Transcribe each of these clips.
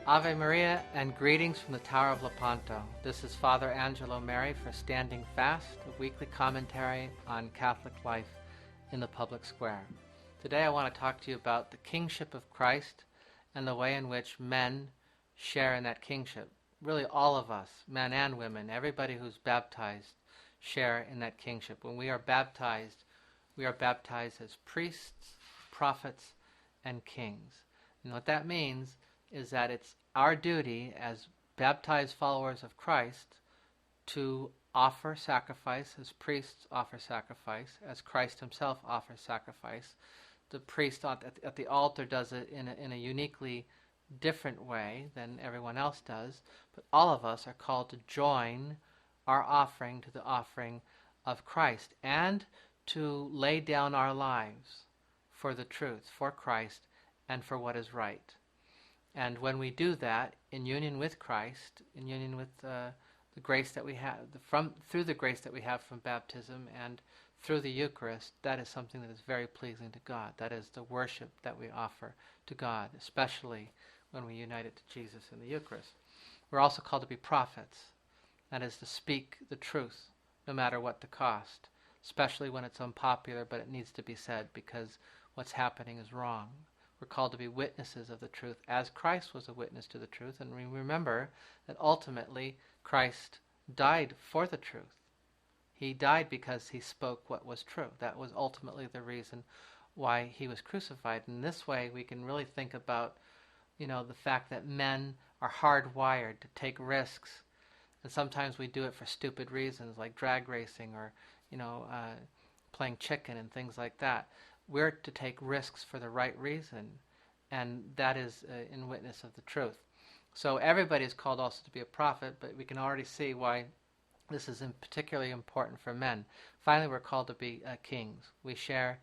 Ave Maria and greetings from the Tower of Lepanto. This is Father Angelo Mary for Standing Fast, a weekly commentary on Catholic life in the public square. Today I want to talk to you about the kingship of Christ and the way in which men share in that kingship. Really all of us, men and women, everybody who's baptized, share in that kingship. When we are baptized as priests, prophets, and kings. And what that means is that it's our duty as baptized followers of Christ to offer sacrifice, as priests offer sacrifice, as Christ himself offers sacrifice. The priest at the altar does it in a uniquely different way than everyone else does, but all of us are called to join our offering to the offering of Christ and to lay down our lives for the truth, for Christ, and for what is right. And when we do that, in union with Christ, in union with the grace that we have, through the grace that we have from baptism and through the Eucharist, that is something that is very pleasing to God. That is the worship that we offer to God, especially when we unite it to Jesus in the Eucharist. We're also called to be prophets. That is to speak the truth, no matter what the cost, especially when it's unpopular, but it needs to be said because what's happening is wrong. We're called to be witnesses of the truth, as Christ was a witness to the truth. And we remember that ultimately Christ died for the truth. He died because he spoke what was true. That was ultimately the reason why he was crucified. In this way, we can really think about, the fact that men are hardwired to take risks. And sometimes we do it for stupid reasons, like drag racing or, playing chicken and things like that. We're to take risks for the right reason, and that is in witness of the truth. So everybody is called also to be a prophet, but we can already see why this is particularly important for men. Finally, we're called to be kings. We share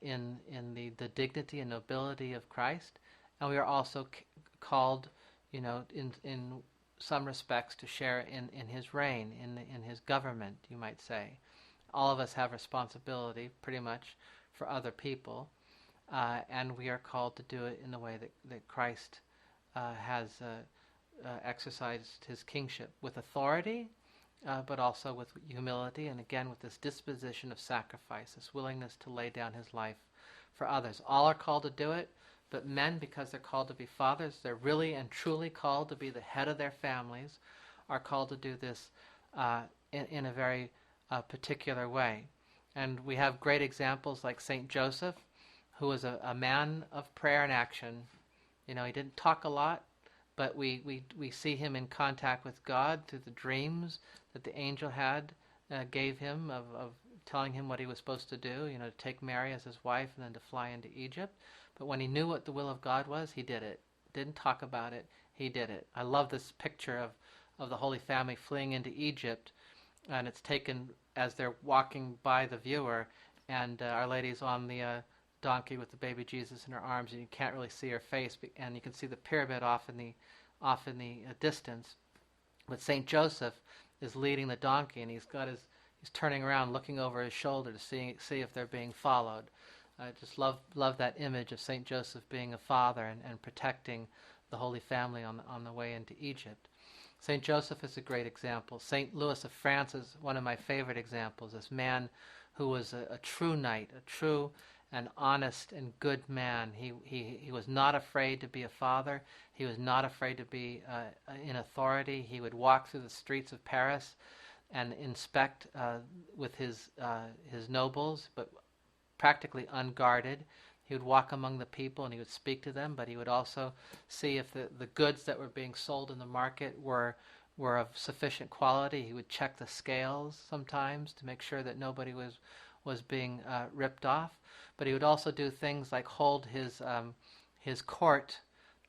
in the dignity and nobility of Christ, and we are also called, in some respects, to share in his reign, in his government, you might say. All of us have responsibility, pretty much, for other people, and we are called to do it in the way that Christ has exercised his kingship, with authority, but also with humility, and again with this disposition of sacrifice, this willingness to lay down his life for others. All are called to do it, but men, because they're called to be fathers, they're really and truly called to be the head of their families, are called to do this in a very particular way. And we have great examples like St. Joseph, who was a man of prayer and action. He didn't talk a lot, but we see him in contact with God through the dreams that the angel gave him of telling him what he was supposed to do, to take Mary as his wife and then to fly into Egypt. But when he knew what the will of God was, he did it. Didn't talk about it, he did it. I love this picture of the Holy Family fleeing into Egypt, and it's taken as they're walking by the viewer, and Our Lady's on the donkey with the baby Jesus in her arms, and you can't really see her face, and you can see the pyramid off in the distance. But Saint Joseph is leading the donkey, and he's turning around, looking over his shoulder to see if they're being followed. I just love that image of Saint Joseph being a father and protecting the Holy Family on the way into Egypt. St. Joseph is a great example. St. Louis of France is one of my favorite examples. This man who was a true knight, a true and honest and good man. He was not afraid to be a father. He was not afraid to be in authority. He would walk through the streets of Paris and inspect with his nobles, but practically unguarded. He would walk among the people and he would speak to them, but he would also see if the goods that were being sold in the market were of sufficient quality. He would check the scales sometimes to make sure that nobody was being ripped off. But he would also do things like hold his court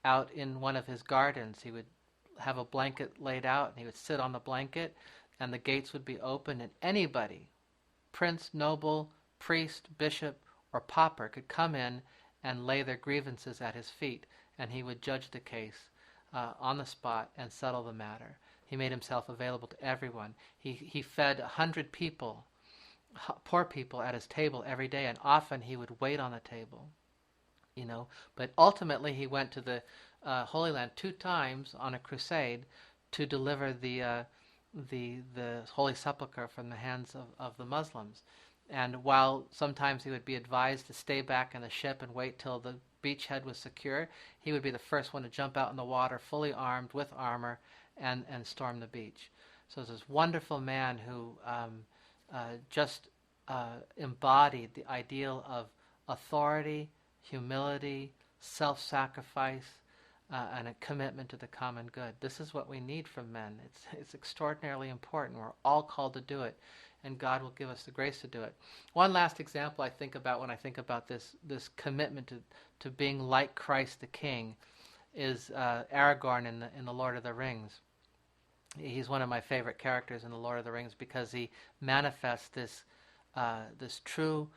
out in one of his gardens. He would have a blanket laid out and he would sit on the blanket and the gates would be open, and anybody, prince, noble, priest, bishop, or pauper, could come in and lay their grievances at his feet, and he would judge the case on the spot and settle the matter. He made himself available to everyone. He fed 100 people, poor people, at his table every day, and often he would wait on the table. But ultimately he went to Holy Land 2 times on a crusade to deliver the Holy Sepulchre from the hands of the Muslims. And while sometimes he would be advised to stay back in the ship and wait till the beachhead was secure, he would be the first one to jump out in the water, fully armed with armor, and storm the beach. So it's this wonderful man who just embodied the ideal of authority, humility, self-sacrifice, and a commitment to the common good. This is what we need from men. It's extraordinarily important. We're all called to do it, and God will give us the grace to do it. One last example I think about when I think about this commitment to being like Christ the King is Aragorn in the Lord of the Rings. He's one of my favorite characters in the Lord of the Rings because he manifests this true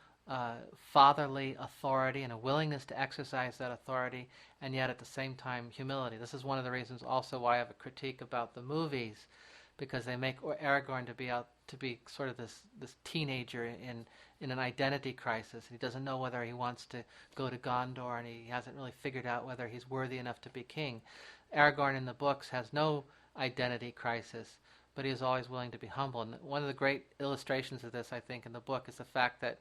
fatherly authority and a willingness to exercise that authority, and yet at the same time humility. This is one of the reasons also why I have a critique about the movies, because they make Aragorn to be sort of this teenager in an identity crisis. He doesn't know whether he wants to go to Gondor, and he hasn't really figured out whether he's worthy enough to be king. Aragorn in the books has no identity crisis, but he is always willing to be humble. And one of the great illustrations of this, I think, in the book is the fact that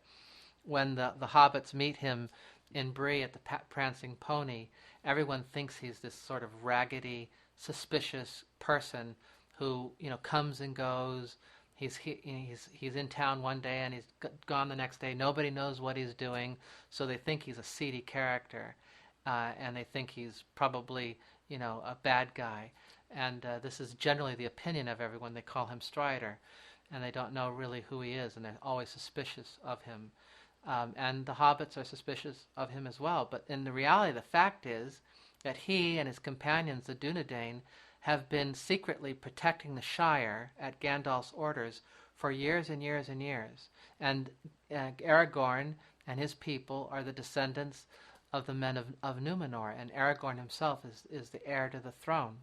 when the hobbits meet him in Bree at the Prancing Pony, everyone thinks he's this sort of raggedy, suspicious person who comes and goes. He's in town one day and he's gone the next day. Nobody knows what he's doing, so they think he's a seedy character, and they think he's probably a bad guy. And this is generally the opinion of everyone. They call him Strider, and they don't know really who he is, and they're always suspicious of him. And the hobbits are suspicious of him as well. But in the reality, the fact is that he and his companions, the Dunedain, have been secretly protecting the Shire at Gandalf's orders for years and years and years. And Aragorn and his people are the descendants of the men of Numenor, and Aragorn himself is the heir to the throne.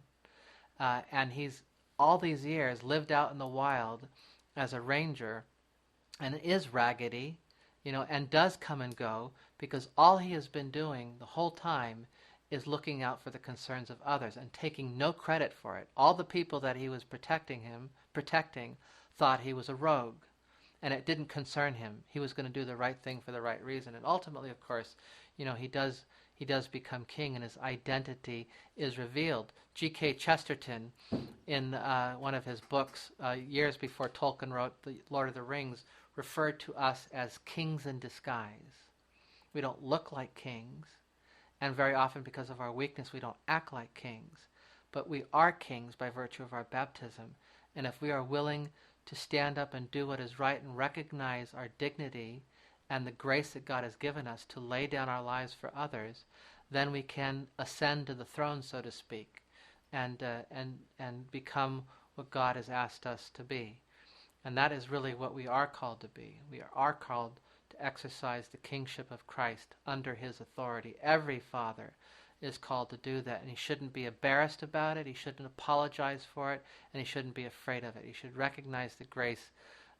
And he's all these years lived out in the wild as a ranger, and is raggedy, and does come and go, because all he has been doing the whole time is looking out for the concerns of others and taking no credit for it. All the people that he was protecting thought he was a rogue, and it didn't concern him. He was going to do the right thing for the right reason. And ultimately, of course, he does become king, and his identity is revealed. G.K. Chesterton, in one of his books, years before Tolkien wrote The Lord of the Rings, referred to us as kings in disguise. We don't look like kings, and very often because of our weakness we don't act like kings, but we are kings by virtue of our baptism. And if we are willing to stand up and do what is right and recognize our dignity and the grace that God has given us to lay down our lives for others, then we can ascend to the throne, so to speak, and become what God has asked us to be. And that is really what we are called to be. We are called to exercise the kingship of Christ under his authority. Every father is called to do that, and he shouldn't be embarrassed about it, he shouldn't apologize for it, and he shouldn't be afraid of it. He should recognize the grace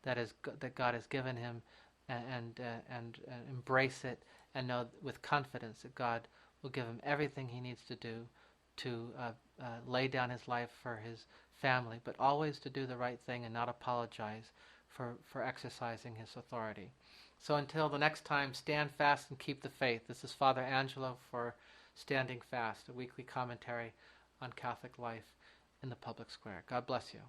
that God has given him, and embrace it, and know with confidence that God will give him everything he needs to do to lay down his life for his family, but always to do the right thing and not apologize for exercising his authority. So until the next time, stand fast and keep the faith. This is Father Angelo for Standing Fast, a weekly commentary on Catholic life in the public square. God bless you.